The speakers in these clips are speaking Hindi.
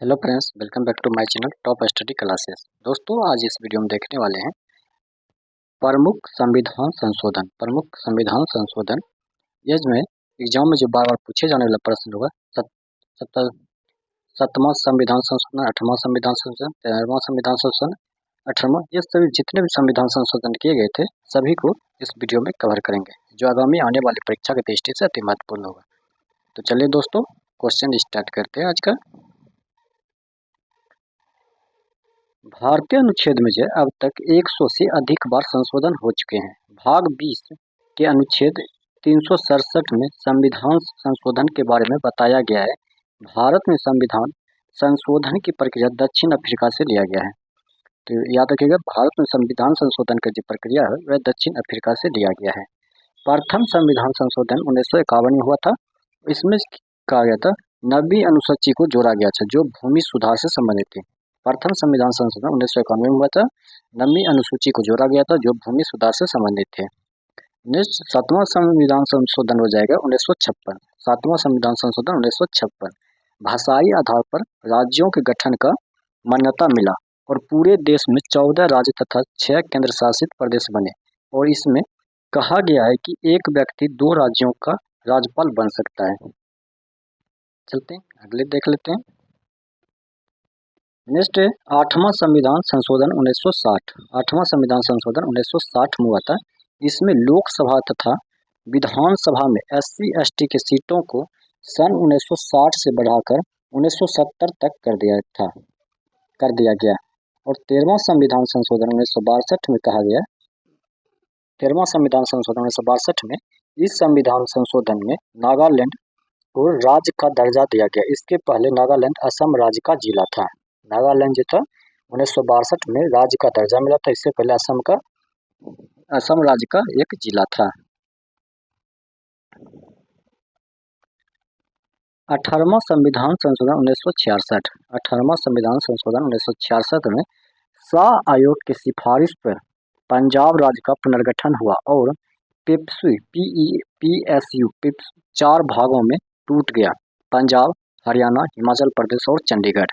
Hello friends, welcome back to my channel top study classes. दोस्तों, आज इस वीडियो में देखने वाले हैं प्रमुख संविधान संशोधन। प्रमुख संविधान संशोधन ये में एग्जाम में जो बार बार पूछे जाने वाला प्रश्न होगा। सातवां संविधान संशोधन, 8वां संविधान संशोधन, 13वां संविधान संशोधन, 18वां, ये सभी जितने भी संविधान संशोधन किए गए थे सभी को इस वीडियो में कवर करेंगे, जो आगामी आने वाली परीक्षा की दृष्टि से अति महत्वपूर्ण होगा। तो चलिए दोस्तों, क्वेश्चन स्टार्ट करते हैं आज का। भारतीय अनुच्छेद में जो अब तक 100 से अधिक बार संशोधन हो चुके हैं। भाग 20 के अनुच्छेद 367 में संविधान संशोधन के बारे में बताया गया है। भारत में संविधान संशोधन की प्रक्रिया दक्षिण अफ्रीका से लिया गया है। तो याद रखिएगा, भारत में संविधान संशोधन की जो प्रक्रिया है वह दक्षिण अफ्रीका से लिया गया है। प्रथम संविधान संशोधन 1951 में हुआ था। इसमें कहा गया था नवी अनुसूची को जोड़ा गया था जो भूमि सुधार से संबंधित थी। प्रथम संविधान संशोधन 1991 में हुआ था। नवी अनुसूची को जोड़ा गया था जो भूमि सुधार से संबंधित थे। नेक्स्ट, सातवां संविधान संशोधन हो जाएगा 1956। सातवां संविधान संशोधन 1956 भाषाई आधार पर राज्यों के गठन का मान्यता मिला और पूरे देश में 14 राज्य तथा 6 केंद्र शासित प्रदेश बने। और इसमें कहा गया है कि एक व्यक्ति 2 राज्यों का राज्यपाल बन सकता है। चलते हैं अगले देख लेते हैं। नेक्स्ट है 8वां संविधान संशोधन 1960। 8वां संविधान संशोधन 1960 में हुआ था। इसमें लोकसभा तथा विधानसभा में SC ST के सीटों को सन 1960 से बढ़ाकर 1970 तक कर दिया गया। और 13वां संविधान संशोधन 1962 में कहा गया। 13वां संविधान संशोधन 1962 में इस संविधान संशोधन में नागालैंड को राज्य का दर्जा दिया गया। इसके पहले नागालैंड असम राज्य का जिला था। नागालैंड जो था 1962 में राज्य का दर्जा मिला था। इससे पहले असम राज्य का एक जिला था। 18वां संविधान संशोधन 1966। 18वां संविधान संशोधन 1966 में शाह आयोग की सिफारिश पर पंजाब राज्य का पुनर्गठन हुआ और PSU 4 भागों में टूट गया। पंजाब, हरियाणा, हिमाचल प्रदेश और चंडीगढ़।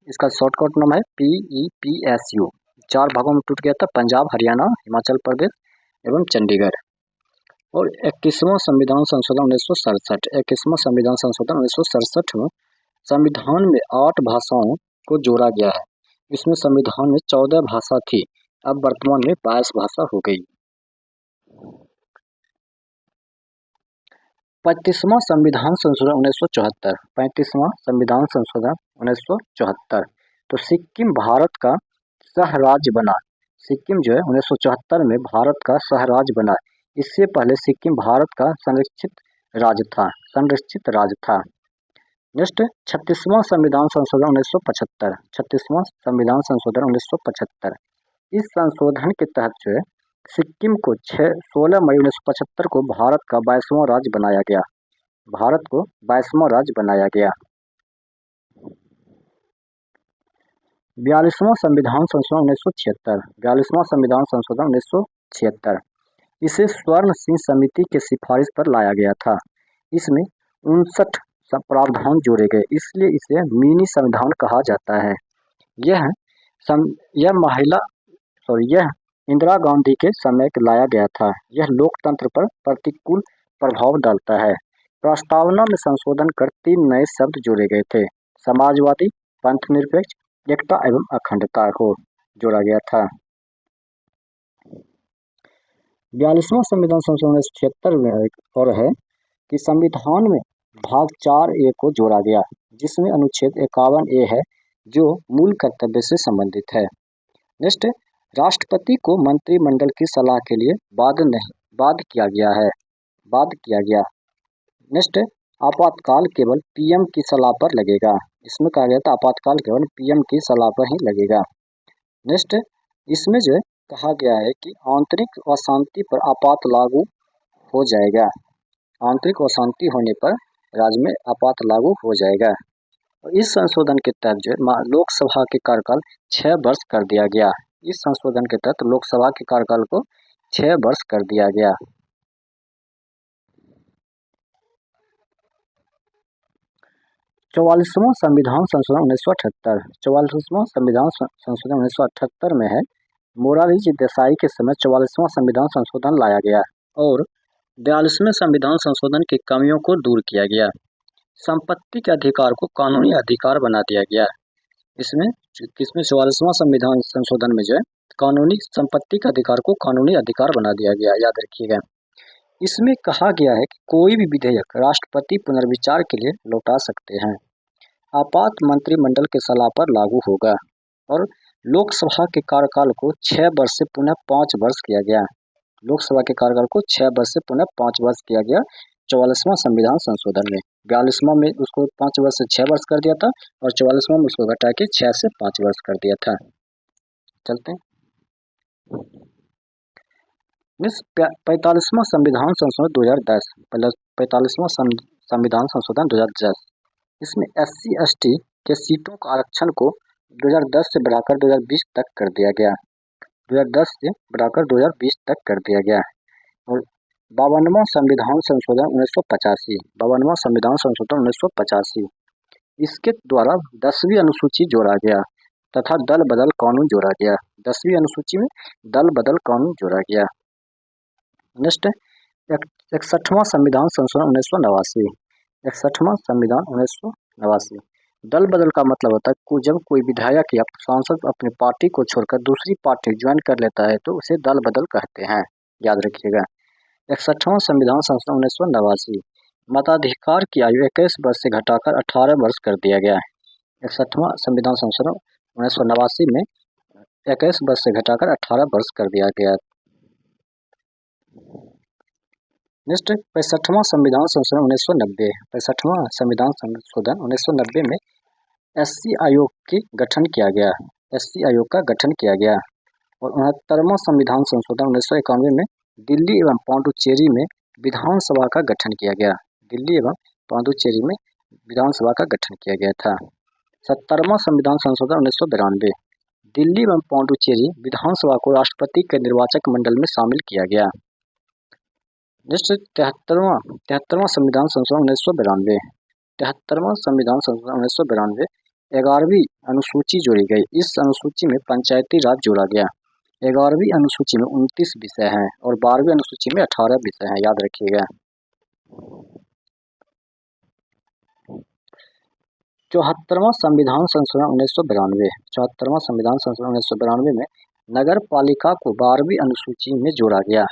इसका शॉर्टकट नाम है PEPSU। 4 भागों में टूट गया था, पंजाब, हरियाणा, हिमाचल प्रदेश एवं चंडीगढ़। और 21वां संविधान संशोधन 1967। 21वां संविधान संशोधन 1967 में संविधान में 8 भाषाओं को जोड़ा गया है। इसमें संविधान में 14 भाषा थी, अब वर्तमान में 22 भाषा हो गई। 35वां संविधान संशोधन 1974। 35वां संविधान संशोधन 1974। तो सिक्किम भारत का सह राज्य बना। सिक्किम जो है 1974 में भारत का सह राज्य बना। इससे पहले सिक्किम भारत का संरक्षित राज्य था। नेक्स्ट, 36वां संविधान संशोधन 1975। 36वां संविधान संशोधन 1975। इस संशोधन के तहत जो है सिक्किम को 16 मई 1975 को भारत का 22वां राज्य बनाया गया। भारत को 22वां राज्य बनाया गया। 42वां संविधान संशोधन 1976। 42वां संविधान संशोधन 1976 इसे स्वर्ण सिंह समिति के सिफारिश पर लाया गया था। इसमें 59 प्रावधान जोड़े गए, इसलिए इसे मिनी संविधान कहा जाता है। यह इंदिरा गांधी के समय लाया गया था। यह लोकतंत्र पर प्रतिकूल प्रभाव डालता है। प्रस्तावना में संशोधन कर 3 नए शब्द जोड़े गए थे। समाजवादी, पंथनिरपेक्ष, एकता एवं अखंडता को जोड़ा गया था। 42वां संविधान संशोधन 1976 में और है कि संविधान में भाग 4A को जोड़ा गया, जिसमें अनुच्छेद 51A है जो मूल कर्तव्य से संबंधित है। नेक्स्ट, राष्ट्रपति को मंत्रिमंडल की सलाह के लिए बाध्य किया गया। नेक्स्ट, आपातकाल केवल PM की सलाह पर लगेगा। इसमें कहा गया था आपातकाल केवल PM की सलाह पर ही लगेगा। नेक्स्ट, इसमें जो कहा गया है कि आंतरिक अशांति पर आपात लागू हो जाएगा। आंतरिक अशांति होने पर राज्य में आपात लागू हो जाएगा। इस संशोधन के तहत जो लोकसभा के कार्यकाल 6 वर्ष कर दिया गया। इस संशोधन के तहत लोकसभा के कार्यकाल को 6 वर्ष कर दिया गया। 44वां संविधान संशोधन 1978। 44वां संविधान संशोधन 1978 में है। मोरारजी देसाई के समय 44वां संविधान संशोधन लाया गया और 42वें संविधान संशोधन की कमियों को दूर किया गया। संपत्ति के अधिकार को कानूनी अधिकार बना दिया गया। इसमें 44वां संविधान संशोधन में जो है कानूनी संपत्ति के अधिकार को कानूनी अधिकार बना दिया गया, याद रखिएगा। इसमें कहा गया है कि कोई भी विधेयक राष्ट्रपति पुनर्विचार के लिए लौटा सकते हैं। आपात मंत्रिमंडल के सलाह पर लागू होगा और लोकसभा के कार्यकाल को 6 वर्ष से पुनः 5 वर्ष किया गया। लोकसभा के कार्यकाल को 6 वर्ष से पुनः 5 वर्ष किया गया 44वां संविधान संशोधन में। 42वां में उसको 5 वर्ष से 6 वर्ष कर दिया था और 44वां में उसको घटा के 6 से 5 वर्ष कर दिया था। चलते हैं 45वां संविधान संशोधन 2010। 45वां संविधान संशोधन 2010। इसमें SC/ST के सीटों का आरक्षण को 2010 से बढ़ाकर 2020 तक कर दिया गया। 2010 से बढ़ाकर 2020 तक कर दिया गया। और 52वां संविधान संशोधन 1985। 52वां संविधान संशोधन 1985। इसके द्वारा 10वीं अनुसूची जोड़ा गया तथा दल बदल कानून जोड़ा गया। 10वीं अनुसूची में दल बदल कानून जोड़ा गया। नेक्स्ट 61वां संविधान संशोधन 1989। 61वां संविधान 1989। दल बदल का मतलब होता है जब कोई विधायक या सांसद अपनी पार्टी को छोड़कर दूसरी पार्टी ज्वाइन कर लेता है तो उसे दल बदल कहते हैं, याद रखिएगा। 61वां संविधान संशोधन 1989। मताधिकार की आयु 21 वर्ष से घटाकर 18 वर्ष कर दिया गया है। 61वां संविधान संशोधन 1989 में 21 वर्ष से घटाकर 18 वर्ष कर दिया गया। नेक्स्ट 65वां संविधान संशोधन 1990। 65वां संविधान संशोधन 1990 में SC आयोग के गठन किया गया। SC आयोग का गठन किया गया। और 69वां संविधान संशोधन 1991 में दिल्ली एवं पांडुचेरी में विधानसभा का गठन किया गया। दिल्ली एवं पांडुचेरी में विधानसभा का गठन किया गया था। 70वां संविधान संशोधन 1992। दिल्ली एवं पांडुचेरी विधानसभा को राष्ट्रपति के निर्वाचक मंडल में शामिल किया गया। नेक्स्ट 73वां संविधान संशोधन 1992। 73वां संविधान संशोधन 1992 11वीं अनुसूची जोड़ी गई। इस अनुसूची में पंचायती राज जोड़ा गया। 11वीं अनुसूची में 29 विषय हैं और 12वीं अनुसूची में 18 विषय हैं, याद रखिएगा। 74वां संविधान संशोधन 1992। 74वां संविधान संशोधन 1992 में नगर पालिका को 12वीं अनुसूची में जोड़ा गया।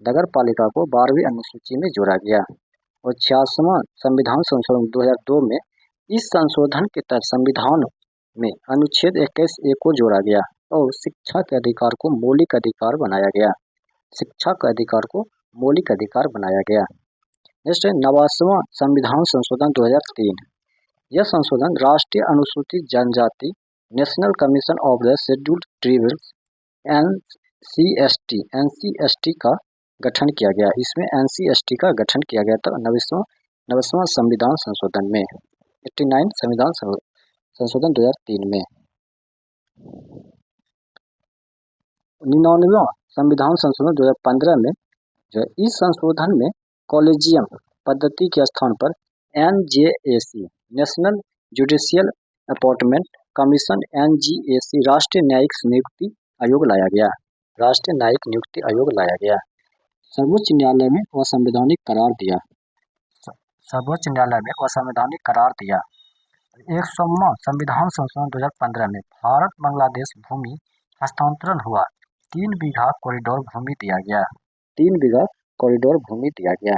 नगर पालिका को 12वीं अनुसूची में जोड़ा गया। और 86वां संविधान संशोधन 2002 में इस संशोधन के तहत संविधान में अनुच्छेद 21A को जोड़ा गया और शिक्षा के अधिकार को मौलिक अधिकार बनाया गया। शिक्षा के अधिकार को मौलिक अधिकार बनाया गया। नेक्स्ट 89वां संविधान संशोधन 2003। यह संशोधन राष्ट्रीय अनुसूचित जनजाति national commission of the scheduled tribes NCST का गठन किया गया। इसमें NCST का गठन किया गया था 90वां संविधान संशोधन में, 89 संविधान संशोधन 2003 में। 99वां संविधान संशोधन 2015 में जो इस संशोधन में कॉलेजियम पद्धति के स्थान पर NJAC national judicial appointment commission NJAC राष्ट्रीय न्यायिक नियुक्ति आयोग लाया गया। राष्ट्रीय न्यायिक नियुक्ति आयोग लाया गया। सर्वोच्च न्यायालय में असंवैधानिक करार दिया। सर्वोच्च न्यायालय में असंवैधानिक करार दिया। 100वां संविधान संशोधन 2015 में भारत बांग्लादेश भूमि हस्तांतरण हुआ। 3 बीघा कॉरिडोर भूमि दिया गया। 3 बीघा कॉरिडोर भूमि दिया गया।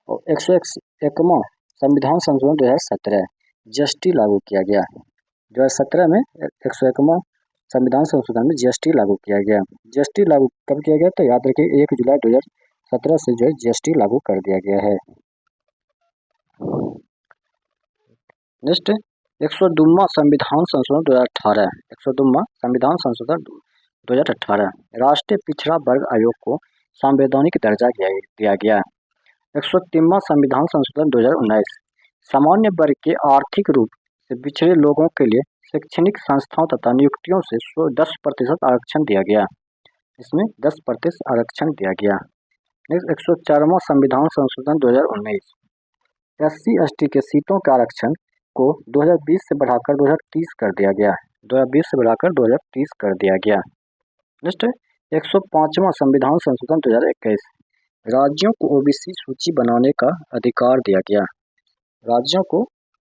और 101वां संविधान संशोधन 2017 GST लागू किया गया। 2017 में 101वां संविधान संशोधन में GST लागू किया गया। GST लागू कब किया गया तो याद रखिए 1 जुलाई 2017 से जो है GST लागू कर दिया गया है। नेक्स्ट 102वां संविधान संशोधन 2018। 102वां संविधान संशोधन 2018 राष्ट्रीय पिछड़ा वर्ग आयोग को संवैधानिक दर्जा दिया गया। 103वां संविधान संशोधन 2019 सामान्य वर्ग के आर्थिक रूप से पिछड़े लोगों के लिए शैक्षणिक संस्थाओं तथा नियुक्तियों से 10% आरक्षण दिया गया। इसमें 10% आरक्षण दिया गया। नेक्स्ट 104वां संविधान संशोधन 2019 SC/ST के सीटों का आरक्षण को 2020 से बढ़ाकर 2030 कर दिया गया है। 2020 से बढ़ाकर 2030 कर दिया गया। नेक्स्ट है 105वां संविधान संशोधन 2021। राज्यों को ओबीसी सूची बनाने का अधिकार दिया गया। राज्यों को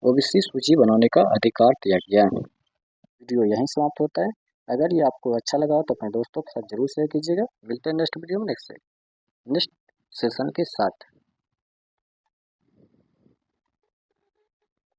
ओबीसी सूची बनाने का अधिकार दिया गया है। वीडियो यहीं समाप्त होता है। अगर ये आपको अच्छा लगा हो तो अपने दोस्तों के साथ जरूर शेयर कीजिएगा। मिलते हैं नेक्स्ट वीडियो में नेक्स्ट सेशन के साथ।